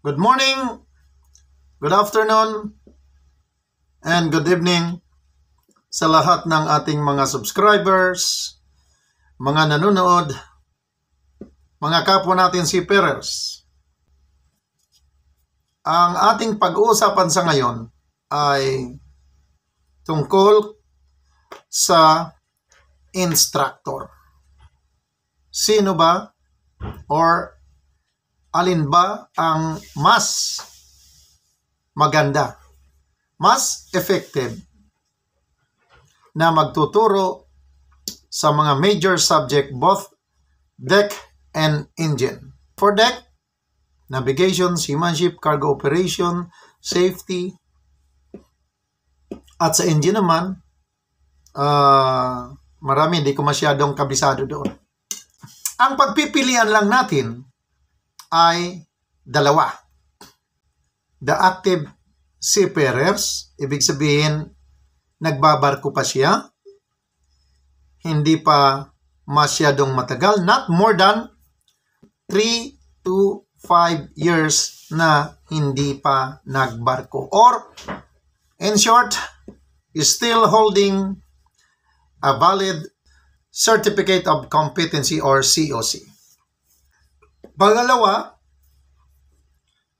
Good morning, good afternoon, and good evening sa lahat ng ating mga subscribers, mga nanonood, mga kapwa natin seafarers. Ang ating pag-uusapan sa ngayon ay tungkol sa instructor. Sino ba or alin ba ang mas maganda, mas effective na magtuturo sa mga major subject, both deck and engine? For deck, navigation, seamanship, cargo operation, safety. At sa engine naman, marami, hindi ko masyadong kabisado doon. Ang pagpipilian lang natin ay dalawa. The active seafarers, ibig sabihin, nagbabarko pa siya, hindi pa masyadong matagal, not more than 3 to 5 years na hindi pa nagbarko. Or, in short, is still holding a valid Certificate of Competency or COC. Pangalawa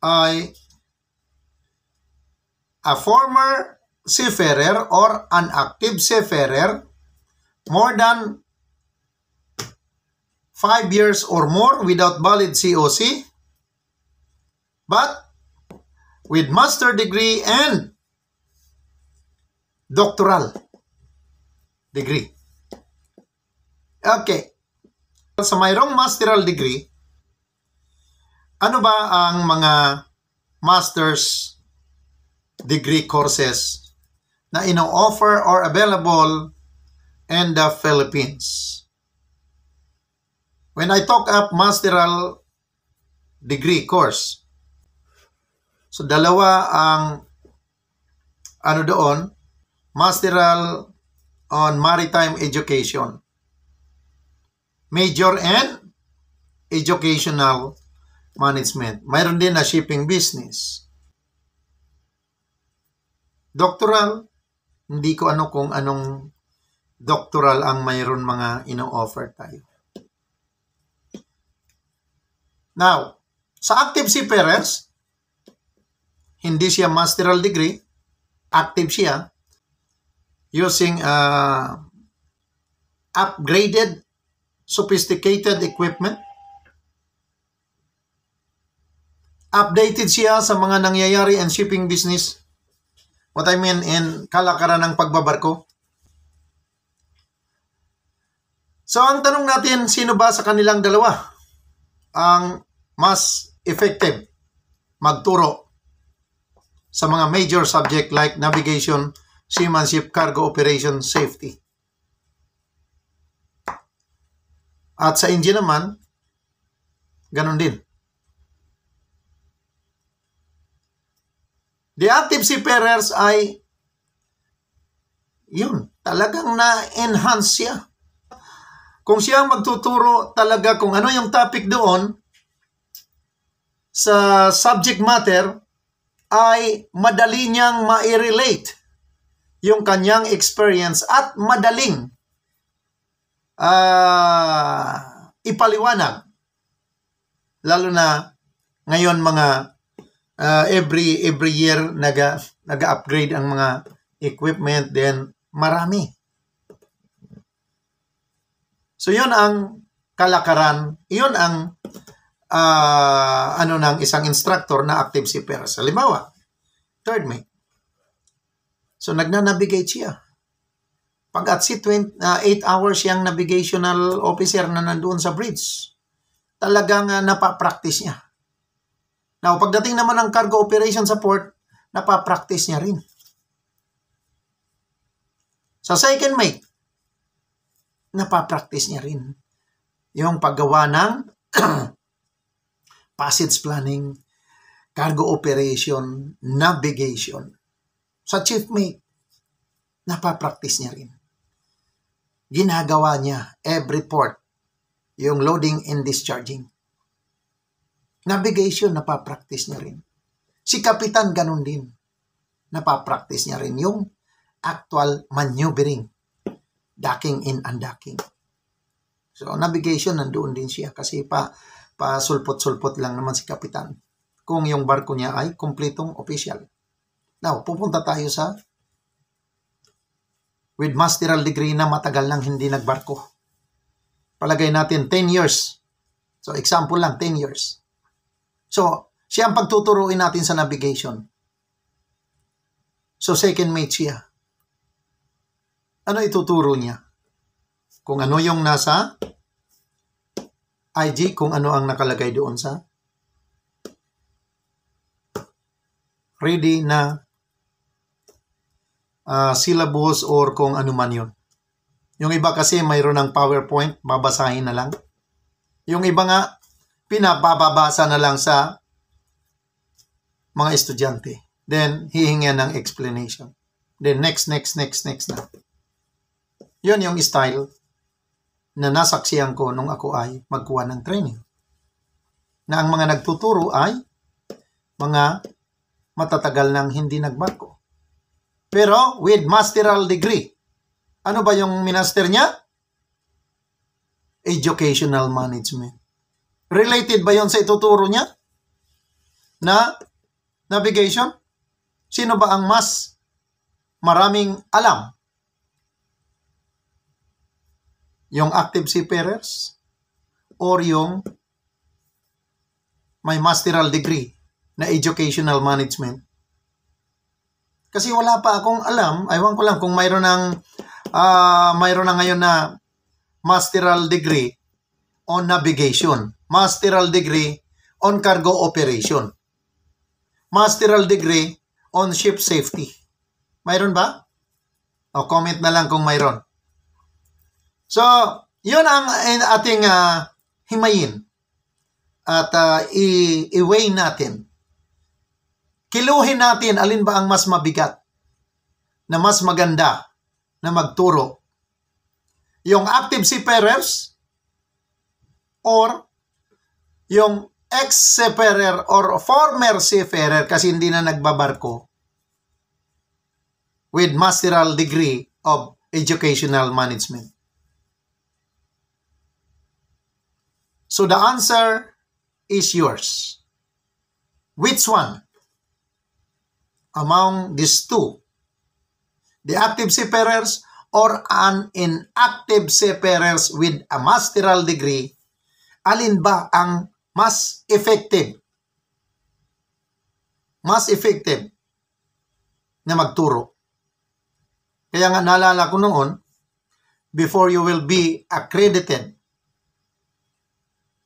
ay a former seafarer or an active seafarer more than 5 years or more without valid COC, but with master degree and doctoral degree. Okay. Sa mayroong masteral degree, ano ba ang mga master's degree courses na ino-offer or available in the Philippines? When I talk up masteral degree course, so dalawa ang doon, masteral on maritime education, major and educational management. Mayroon din na shipping business. Doctoral, hindi ko kung anong doctoral ang mayroon mga ino-offer tayo. Now, sa active seafarers, hindi siya masteral degree, active siya, using upgraded, sophisticated equipment. Updated siya sa mga nangyayari in shipping business. What I mean in kalakaran ng pagbabarko. So, ang tanong natin, sino ba sa kanilang dalawa ang mas effective magturo sa mga major subject like navigation, seamanship, cargo operation, safety? At sa engine naman, ganun din. The active seafarers ay, yun, talagang na-enhance siya. Kung siya magtuturo talaga kung ano yung topic doon sa subject matter, ay madali niyang ma-relate yung kanyang experience at madaling ipaliwanag. Lalo na ngayon every year nag-upgrade ang mga equipment, then marami. So yun ang kalakaran, yun ang ng isang instructor na active seafarer. Halimbawa, third mate. So nagna-navigate siya. Pag at sea 8 hours siyang navigational officer na nandoon sa bridge, talagang napapractice niya. Now, pagdating naman ng cargo operation sa port, napapractice niya rin. Sa second mate, napapractice niya rin yung paggawa ng passage planning, cargo operation, navigation. Sa chief mate, napapractice niya rin. Ginagawa niya every port yung loading and discharging. Navigation, napapractice niya rin. Si Kapitan, ganun din. Napapractice niya rin yung actual maneuvering. Docking in and docking. So, navigation, nandoon din siya kasi sulpot-sulpot lang naman si Kapitan kung yung barko niya ay kumpletong official. Now, pupunta tayo sa with masteral degree na matagal nang hindi nagbarko. Palagay natin 10 years. So, example lang, 10 years. So, siya ang pagtuturuin natin sa navigation. So, second mate siya. Ano ituturo niya? Kung ano yung nasa IG, kung ano ang nakalagay doon sa ready na syllabus or kung ano man yun. Yung iba kasi mayroon ng PowerPoint, babasahin na lang. Yung iba nga, pinapababasa na lang sa mga estudyante. Then, hihingan ng explanation. Then, next na. Yun yung style na nasaksihan ko nung ako ay magkuha ng training. Na ang mga nagtuturo ay mga matatagal nang hindi nagbarko. Pero with masteral degree. Ano ba yung minaster niya? Educational management. Related ba yon sa ituturo niya? Na navigation? Sino ba ang mas maraming alam? Yung active seafarers? Or yung may masteral degree na educational management? Kasi wala pa akong alam, aywan ko lang kung mayroon na ngayon na masteral degree on navigation, masteral degree on cargo operation, masteral degree on ship safety. Mayroon ba? O comment na lang kung mayroon. So, yun ang ating himayin at i-weigh natin. Kiluhin natin alin ba ang mas mabigat na mas maganda na magturo. Yung active seafarers or yung ex-seafarer or former seafarer kasi hindi na nagbabarko with masteral degree of educational management. So the answer is yours. Which one among these two? The active seafarers or an inactive seafarers with a masteral degree, alin ba ang mas effective? Mas effective na magturo. Kaya nga naalala ko noon, before you will be accredited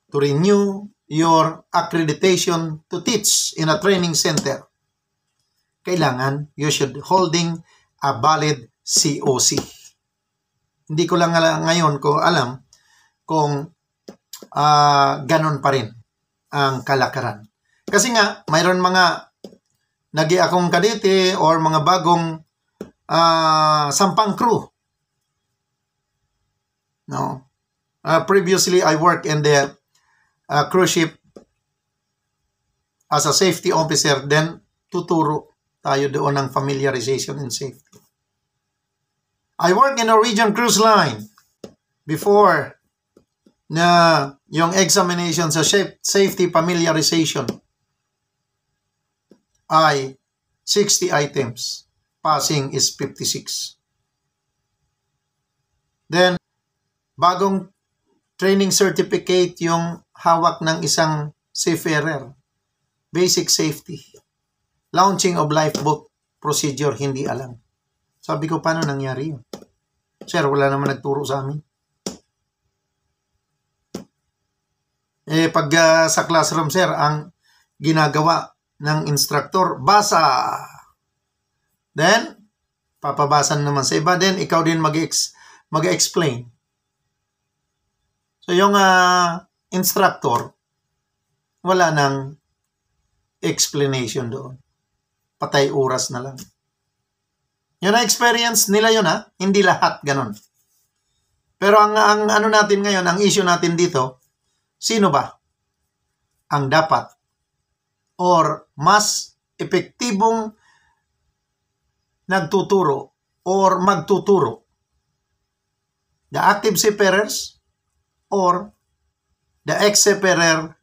to renew your accreditation to teach in a training center, kailangan you should holding a valid COC. Hindi ko lang ngayon ko alam kung ganon pa rin ang kalakaran. Kasi nga, mayroon mga nagi akong kadete or mga bagong sampang crew. No. Previously, I worked in the cruise ship as a safety officer. Then, tuturo tayo doon ng familiarization and safety. I work in Norwegian Cruise Line before na yung examination sa safety familiarization ay 60 items. Passing is 56. Then, bagong training certificate yung hawak ng isang seafarer. Basic safety. Launching of lifeboat procedure, hindi alam. Sabi ko, paano nangyari yun? Sir, wala naman nagturo sa amin. Pag sa classroom, sir, ang ginagawa ng instructor, basa. Then, papabasan naman sa iba. Then, ikaw din mag-explain. So, yung instructor, wala nang explanation doon. Patay oras na lang. Yun ang experience nila yun, ha? Hindi lahat ganon. Pero ang ano natin ngayon, ang issue natin dito, sino ba ang dapat or mas epektibong nagtuturo or magtuturo? The active seafarers or the ex-seafarer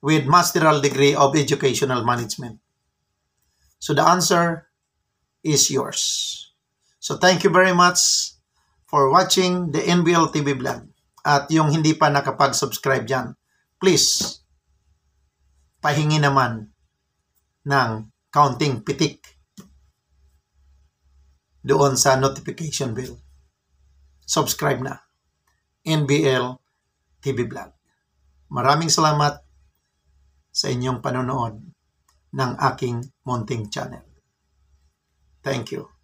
with master's degree of educational management? So the answer is yours. So thank you very much for watching the NBL TV vlog. At yung hindi pa nakapag-subscribe dyan, please, pahingi naman ng counting pitik doon sa notification bell. Subscribe na. NBL TV vlog. Maraming salamat sa inyong panonood ng aking munting channel. Thank you.